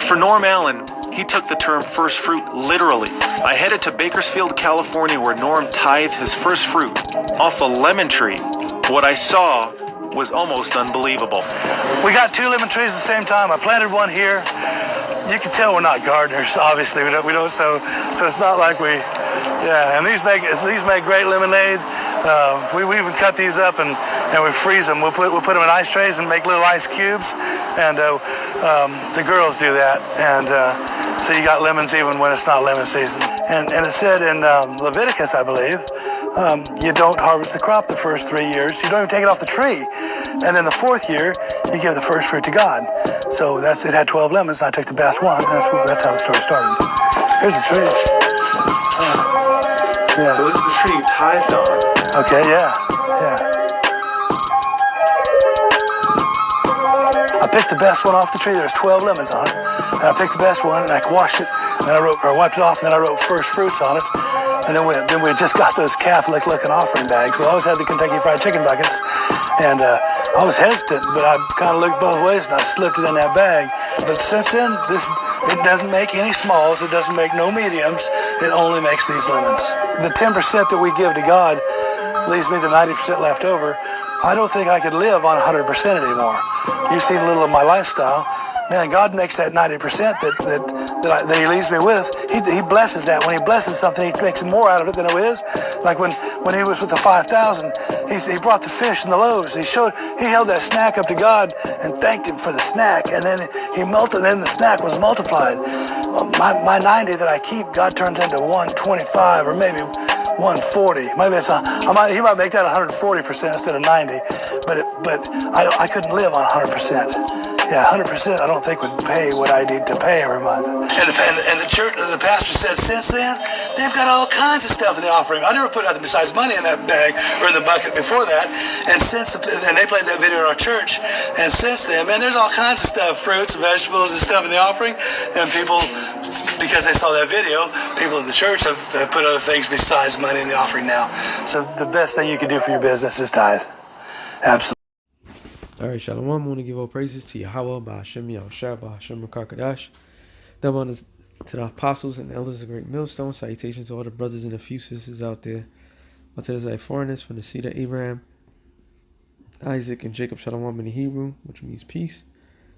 For Norm Allen, he took the term first fruit literally. I headed to Bakersfield, California, where Norm tithed his first fruit off a lemon tree. What I saw was almost unbelievable. We got 2 lemon trees at the same time. I planted one here. You can tell we're not gardeners, obviously. We don't so it's not like we, yeah. And these make great lemonade. We even cut these up and we freeze them. We'll put them in ice trays and make little ice cubes. And the girls do that. And so you got lemons even when it's not lemon season. And it said in Leviticus, I believe, you don't harvest the crop the first 3 years. You don't even take it off the tree. And then the 4th year, you give the first fruit to God. So it had 12 lemons, and I took the best one. That's how the story started. Here's the tree. Yeah. So this is the tree you tithed on. Okay, yeah. I picked the best one off the tree. There's 12 lemons on it. And I picked the best one, and I washed it, and I wiped it off, and then I wrote first fruits on it. And then we just got those Catholic-looking offering bags. We always had the Kentucky Fried Chicken buckets. And I was hesitant, but I kind of looked both ways, and I slipped it in that bag. But since then, it doesn't make any smalls. It doesn't make no mediums. It only makes these lemons. The 10% that we give to God leaves me the 90% left over. I don't think I could live on 100% anymore. You've seen a little of my lifestyle. Man, God makes that 90% that He leaves me with. He blesses that. When He blesses something, He makes more out of it than it is. Like when He was with the 5,000, He brought the fish and the loaves. He held that snack up to God and thanked Him for the snack, and then then the snack was multiplied. My 90 that I keep, God turns into 125 or maybe 140. Maybe He might make that 140% instead of 90. But I couldn't live on 100%. Yeah, 100% I don't think would pay what I need to pay every month. And the church, the pastor said since then, they've got all kinds of stuff in the offering. I never put nothing besides money in that bag or in the bucket before that. And and they played that video at our church. And since then, man, there's all kinds of stuff, fruits, vegetables, and stuff in the offering. And people, because they saw that video, people in the church have put other things besides money in the offering now. So the best thing you can do for your business is tithe. Absolutely. All right, Shalom. I want to give all praises to Yahweh, Ba'ashem Yahushua, Ba'ashem Rakakadash. Then on to the apostles and elders of Great Millstone. Salutations to all the brothers and a few sisters out there. To the foreigners from the seed of Abraham, Isaac, and Jacob. Shalom in the Hebrew, which means peace.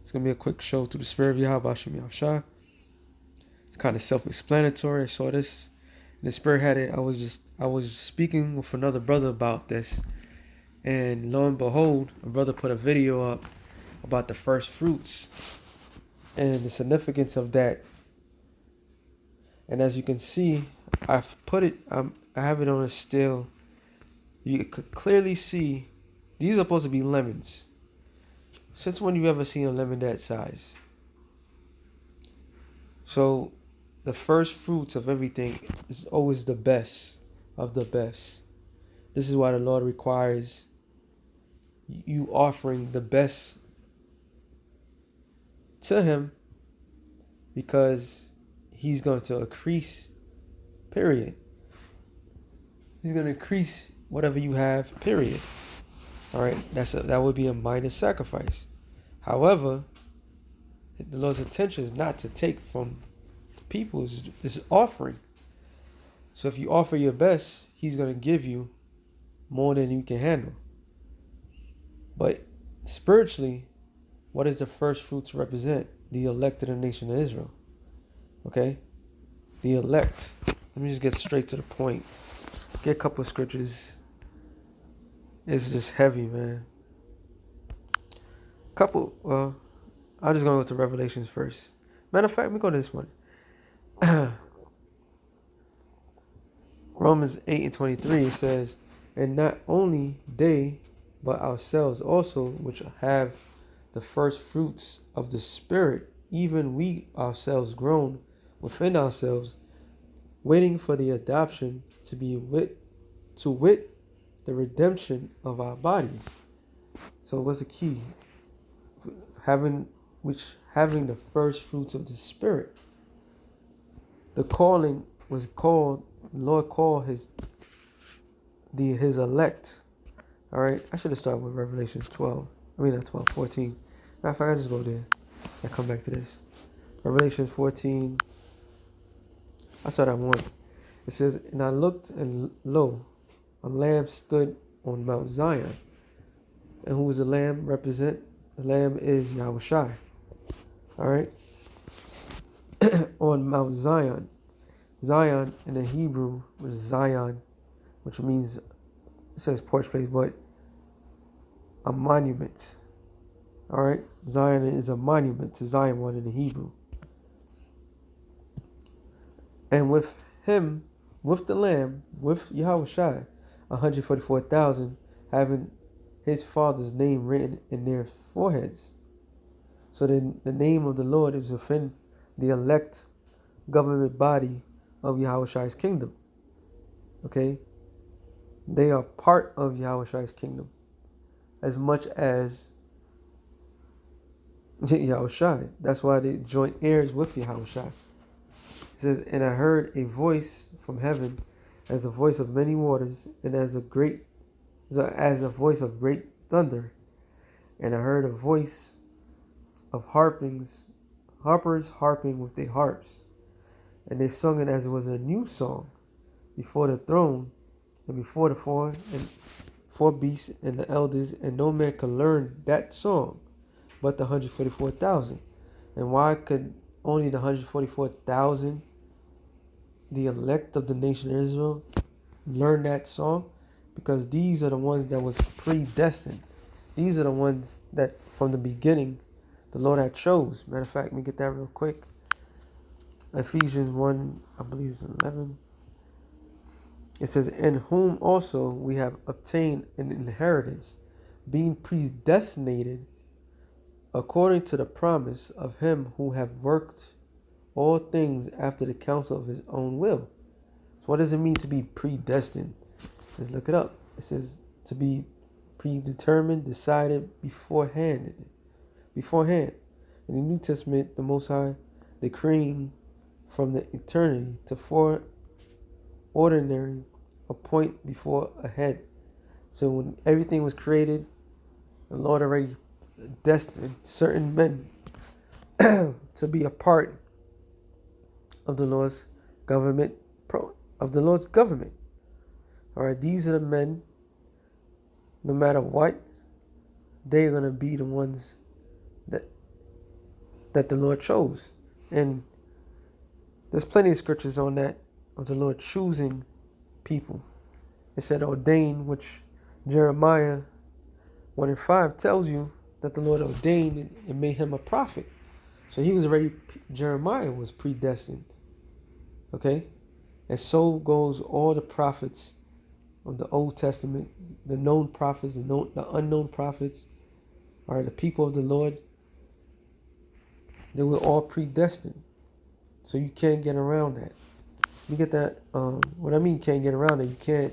It's going to be a quick show through the spirit of Yahweh, Ba'ashem Yahushua. It's kind of self-explanatory. I saw this, and the spirit had it. I was speaking with another brother about this. And lo and behold, a brother put a video up about the first fruits and the significance of that. And as you can see, I've put it, I have it on a still. You could clearly see these are supposed to be lemons. Since when you ever seen a lemon that size? So the first fruits of everything is always the best of the best. This is why the Lord requires you offering the best to Him, because He's going to increase, period. He's going to increase whatever you have, period. All right, that would be a minor sacrifice. However, the Lord's intention is not to take from the people, it's offering. So if you offer your best, He's going to give you more than you can handle. But spiritually, what does the first fruits represent? The elect of the nation of Israel. Okay? The elect. Let me just get straight to the point. Get a couple of scriptures. It's just heavy, man. I'm just going to go to Revelations first. Matter of fact, let me go to this one. Romans 8:23 says, and not only they, but ourselves also, which have the first fruits of the Spirit, even we ourselves grown within ourselves, waiting for the adoption to wit, the redemption of our bodies. So what's the key? Having the first fruits of the Spirit. The calling was called, the Lord called his elect. All right, I should have started with Revelations 12. I mean, not 12, 14. Matter of fact, I just go there. I come back to this. Revelations 14. I saw that one. It says, and I looked, and lo, a lamb stood on Mount Zion. And who was the lamb represent? The lamb is Yahushai. Alright? On Mount Zion. Zion in the Hebrew was Zion, which means, it says porch place, but a monument. Alright? Zion is a monument to Zion one in the Hebrew. And with him, with the lamb, with Yahushua, 144,000, having his father's name written in their foreheads. So then the name of the Lord is within the elect government body of Yahushua's kingdom. Okay? They are part of Yahushua's kingdom as much as Yahushua. That's why they joint heirs with Yahushua. It says, and I heard a voice from heaven as a voice of many waters, and as a voice of great thunder. And I heard a voice of harpers harping with their harps. And they sung it as it was a new song before the throne and before the four beasts and the elders, and no man could learn that song but the 144,000. And why could only the 144,000, the elect of the nation of Israel, learn that song? Because these are the ones that was predestined. These are the ones that from the beginning the Lord had chose. Matter of fact, let me get that real quick. Ephesians 1, I believe it's 11. It says, in whom also we have obtained an inheritance, being predestinated according to the promise of him who have worked all things after the counsel of his own will. So what does it mean to be predestined? Let's look it up. It says to be predetermined, decided beforehand. In the New Testament, the Most High decreeing from the eternity to foreordinary a point before ahead. So when everything was created, the Lord already destined certain men to be a part of the Lord's government. All right, these are the men. No matter what, they're gonna be the ones that the Lord chose. And there's plenty of scriptures on that, of the Lord choosing people. It said ordain, which Jeremiah 1:5 tells you that the Lord ordained and made him a prophet. So Jeremiah was predestined. Okay? And so goes all the prophets of the Old Testament, the known prophets, the unknown prophets, are the people of the Lord. They were all predestined. So you can't get around that. You get that? What I mean can't get around it, you can't.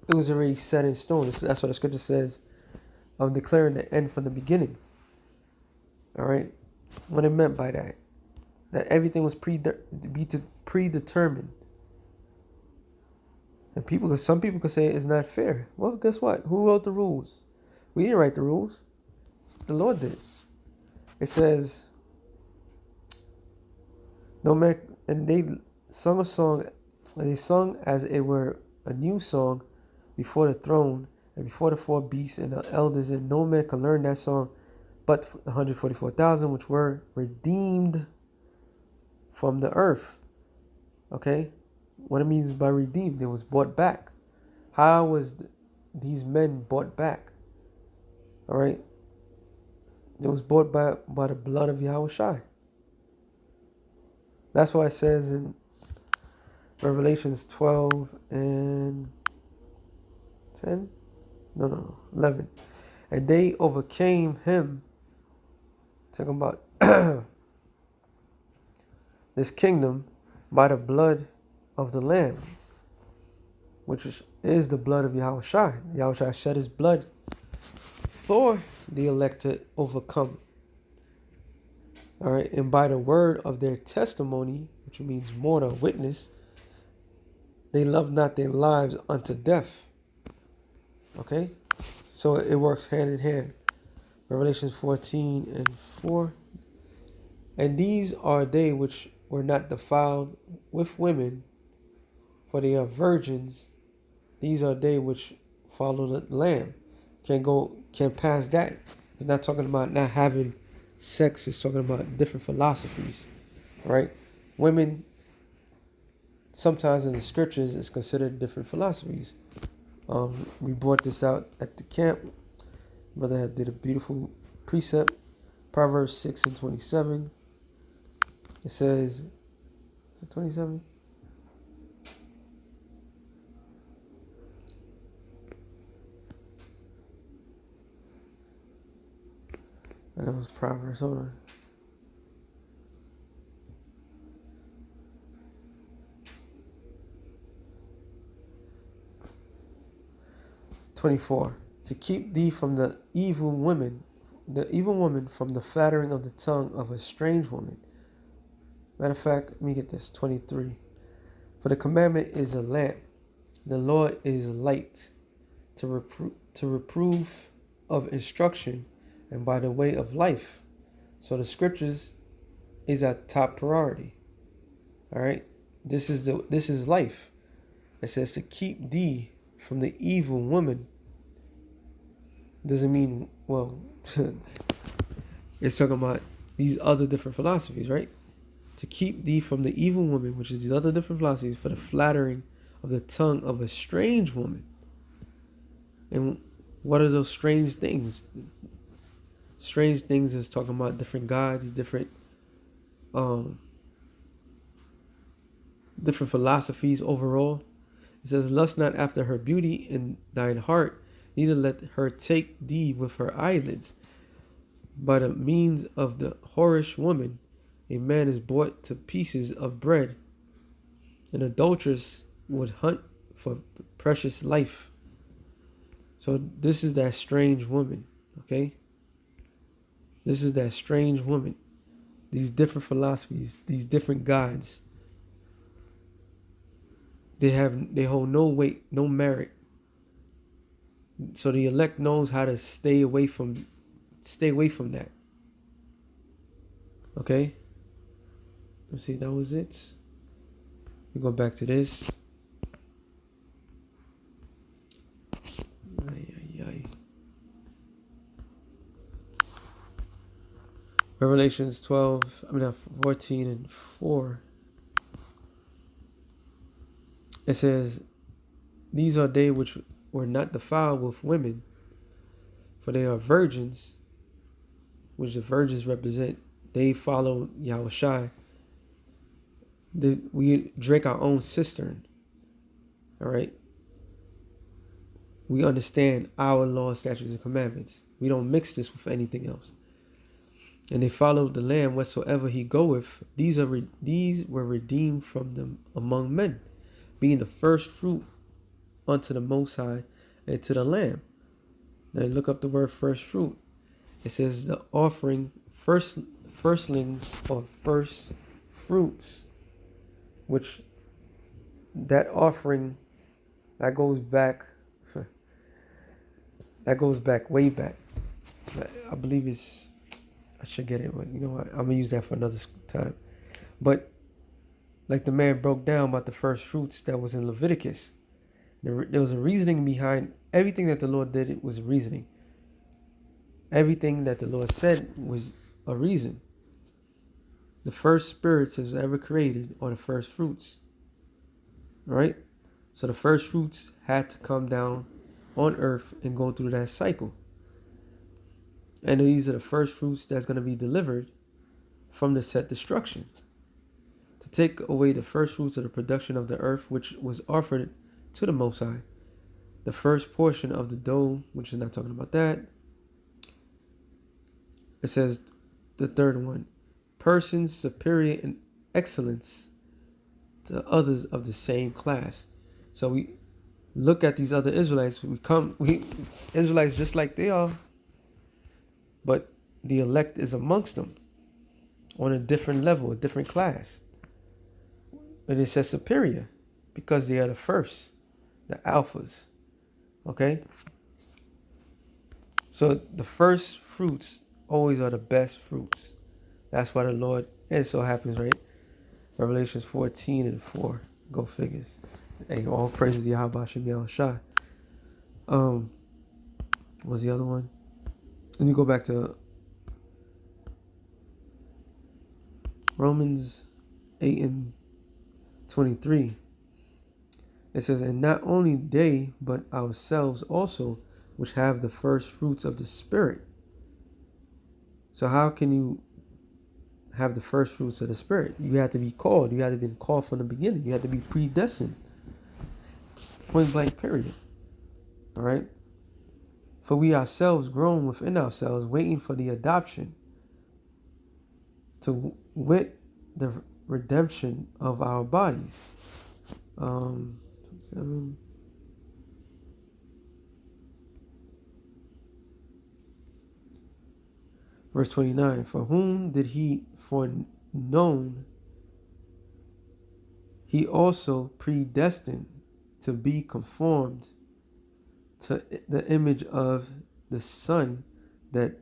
It was already set in stone. That's what the scripture says of declaring the end from the beginning. All right? What it meant by that. That everything was predetermined. And some people could say it's not fair. Well, guess what? Who wrote the rules? We didn't write the rules. The Lord did. It says, no man, and they sung a song, and they sung as it were a new song before the throne and before the four beasts and the elders, and no man can learn that song but the 144,000 which were redeemed from the earth. Okay? What it means by redeemed, it was bought back. How was these men bought back? All right? It was bought by the blood of Yahushua. That's why it says in Revelations 12 and 10? No, 11. And they overcame him. Talking about this kingdom by the blood of the Lamb, which is the blood of Yahushua. Yahushua shed his blood for the elect to overcome. All right, and by the word of their testimony, which means mortal witness, they love not their lives unto death. Okay, so it works hand in hand. Revelation 14 and 4. And these are they which were not defiled with women, for they are virgins. These are they which follow the Lamb. Can't pass that. It's not talking about not having sex. It's talking about different philosophies, right? Women, sometimes in the scriptures, is considered different philosophies. We brought this out at the camp. Brother did a beautiful precept. Proverbs 6:27. It says, is it 27? And it was Proverbs. Hold on. "24. To keep thee from the evil woman from the flattering of the tongue of a strange woman." Matter of fact, let me get this. 23. "For the commandment is a lamp, the law is light, to reprove of instruction, and by the way of life." So the scriptures is our top priority. All right, this is life. It says to keep thee from the evil woman. Doesn't mean, well, it's talking about these other different philosophies, right? To keep thee from the evil woman, which is these other different philosophies, for the flattering of the tongue of a strange woman. And what are those strange things? Strange things is talking about different gods, different philosophies overall. It says, "Lust not after her beauty in thine heart, neither let her take thee with her eyelids. By the means of the whorish woman, a man is brought to pieces of bread. An adulteress would hunt for precious life." So this is that strange woman, okay? This is that strange woman. These different philosophies, these different gods, they hold no weight, no merit. So the elect knows how to stay away from that. Okay? Let's see, that was it. We go back to this. Revelations 14:4. It says, "These are they which were not defiled with women, for they are virgins," which the virgins represent. They follow Yahushua. We drink our own cistern. All right. We understand our laws, statutes, and commandments. We don't mix this with anything else. "And they followed the Lamb whatsoever he goeth. These were redeemed from them among men, being the first fruit unto the Most High and to the Lamb." Now look up the word first fruit. It says the offering, firstlings or first fruits, which that offering that goes back way back. I believe I should get it, but you know what? I'm gonna use that for another time. But like the man broke down about the first fruits that was in Leviticus, there was a reasoning behind everything that the Lord did. It was reasoning. Everything that the Lord said was a reason. The first spirits that was ever created are the first fruits. All right? So the first fruits had to come down on earth and go through that cycle. And these are the first fruits that's going to be delivered from the set destruction. To take away the first fruits of the production of the earth, which was offered to the Most High. The first portion of the dough, which is not talking about that. It says the third one, persons superior in excellence to others of the same class. So we look at these other Israelites. We Israelites just like they are, but the elect is amongst them on a different level, a different class. And it says superior because they are the first, the alphas. Okay? So the first fruits always are the best fruits. That's why the Lord, it so happens, right? Revelations 14:4. Go figures. Hey, all praises Yahweh Hashem Yahushua. What's the other one? Let me go back to Romans 8:23. It says, and not only they, but ourselves also, which have the first fruits of the Spirit. So how can you have the first fruits of the Spirit? You have to be called. You have to be called from the beginning. You have to be predestined. Point blank, period. All right? For we ourselves groan within ourselves, waiting for the adoption, to wit, the redemption of our bodies. 7. Verse 29, for whom did he foreknown, he also predestined to be conformed to the image of the Son, that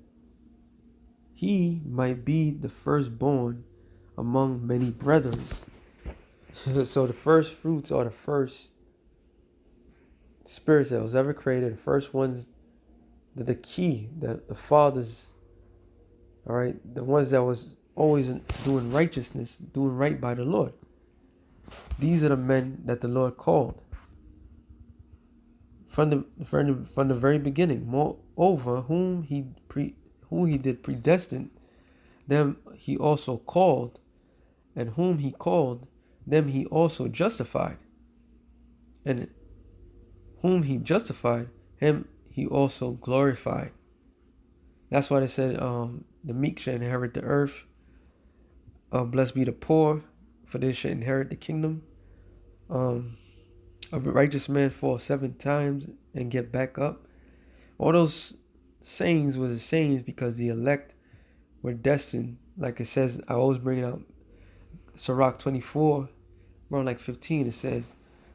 he might be the firstborn among many brethren. So the first fruits are the first spirits that was ever created, the first ones, the key, the fathers, all right, the ones that was always doing righteousness, doing right by the Lord. These are the men that the Lord called from the very beginning. Moreover, whom he did predestine, them he also called, and whom he called, them he also justified, and whom he justified, him he also glorified. That's why they said the meek shall inherit the earth. Blessed be the poor, for they shall inherit the kingdom. A righteous man fall 7 times and get back up. All those sayings were the sayings because the elect were destined. Like it says, I always bring it up. Sirach 24, around like 15, it says,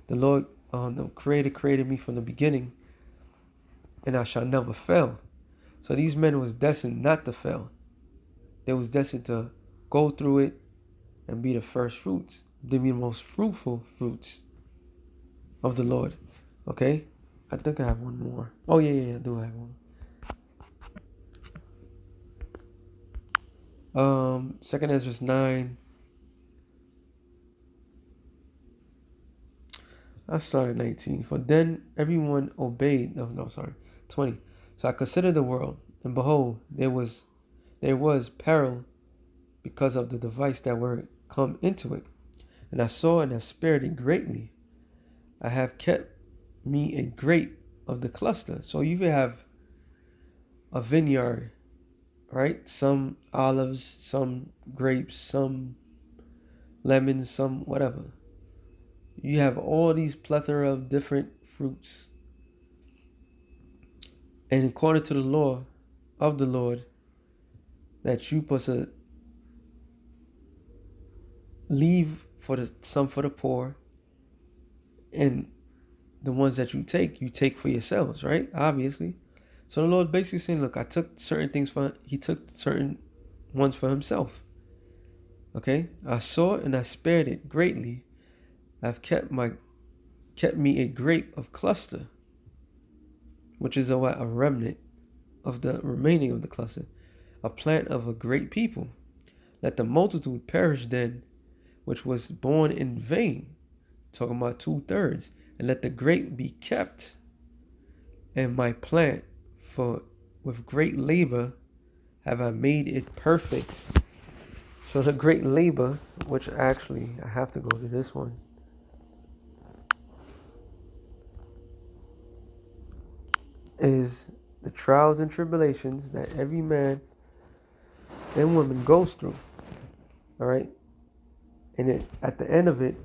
the Lord, the Creator created me from the beginning, and I shall never fail. So these men was destined not to fail. They was destined to go through it and be the first fruits. They be the most fruitful fruits of the Lord. Okay? I think I have one more. Oh, yeah, I do have one. 2 Ezra 9. I started 19. For then everyone obeyed. No, sorry. 20. So I considered the world, and behold, there was peril because of the device that were come into it. And I saw and I spared it greatly. I have kept me a grape of the cluster. So you have a vineyard, right? Some olives, some grapes, some lemons, some whatever. You have all these plethora of different fruits. And according to the law of the Lord, that you supposed to leave some for the poor, and the ones that you take for yourselves, right? Obviously. So the Lord basically saying, look, I took certain things he took certain ones for himself. Okay? I saw and I spared it greatly. I've kept me a grape of cluster, which is a remnant of the remaining of the cluster, a plant of a great people. Let the multitude perish then, which was born in vain. Talking about 2/3. And let the grape be kept, and my plant, for with great labor have I made it perfect. So the great labor, which actually I have to go to this one. Is the trials and tribulations that every man and woman goes through. All right? And at the end of it,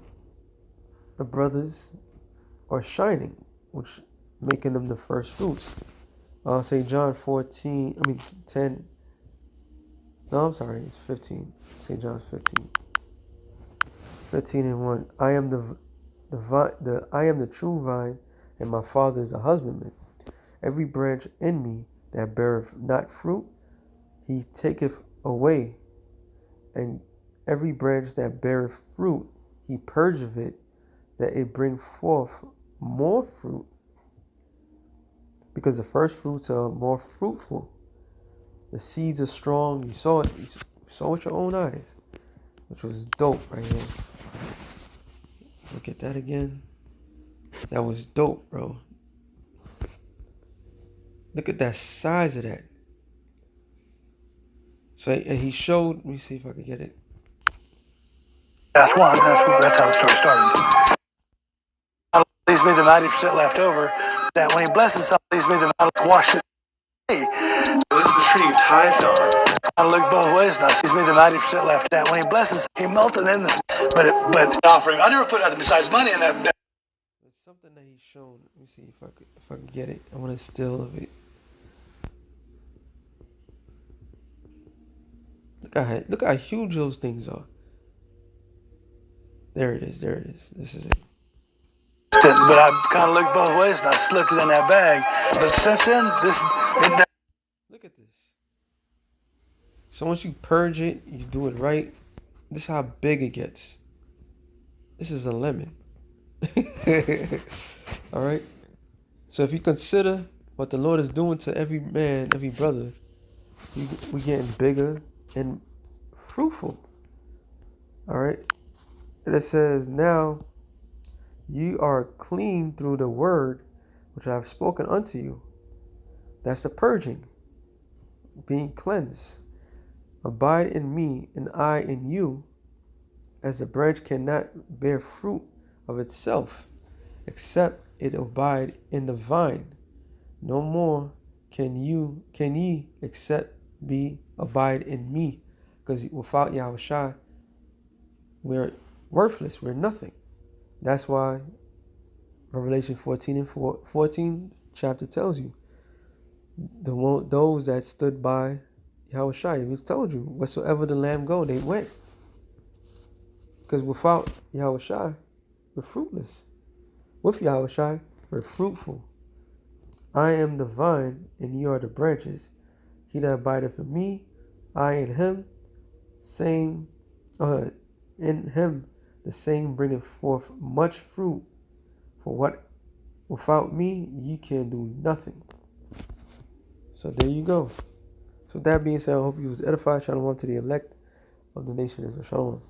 the brothers are shining, which making them the first fruits. St. John 10. No, I'm sorry, it's 15. St. John 15. 15:1. I am the true vine, and my Father is the husbandman. Every branch in me that beareth not fruit, he taketh away, And every branch that beareth fruit, he purgeth it, that it bring forth more fruit. Because the first fruits are more fruitful. The seeds are strong. You saw it. You saw with your own eyes, which was dope right here. Look at that again. That was dope, bro. Look at that size of that. So, and he showed. Let me see if I can get it. That's one. That's how the story started. Leaves me the 90% left over. That when he blesses something, leaves me the 90% washed it. This is the tree you tithed on. I look both ways now. Leaves me the 90% left. That when he blesses, he melted in this. But offering, I never put nothing besides money in that. There's something that he's shown. Let me see if I can get it. I want to still of it. Look how huge those things are. There it is. There it is. This is it. But I kind of looked both ways and I slipped it in that bag. But since then, Look at this. So once you purge it, you do it right. This is how big it gets. This is a lemon. All right. So if you consider what the Lord is doing to every man, every brother, we're getting bigger and fruitful. All right. And it says, now you are clean through the word which I have spoken unto you. That's the purging, being cleansed. Abide in me, and I in you, as the branch cannot bear fruit of itself, except it abide in the vine. No more can ye except be abide in me, because without Yahushua, we're worthless. We're nothing. That's why Revelation 14 chapter tells you those that stood by Yahushua. He told you whatsoever the Lamb go, they went. Because without Yahushua, we're fruitless. With Yahushua, we're fruitful. I am the vine, and ye are the branches. He that abideth in me, I in him, in him the same bringeth forth much fruit. For what without me ye can do nothing. So there you go. So with that being said, I hope you was edified. Shalom to the elect of the nation Israel. Shalom.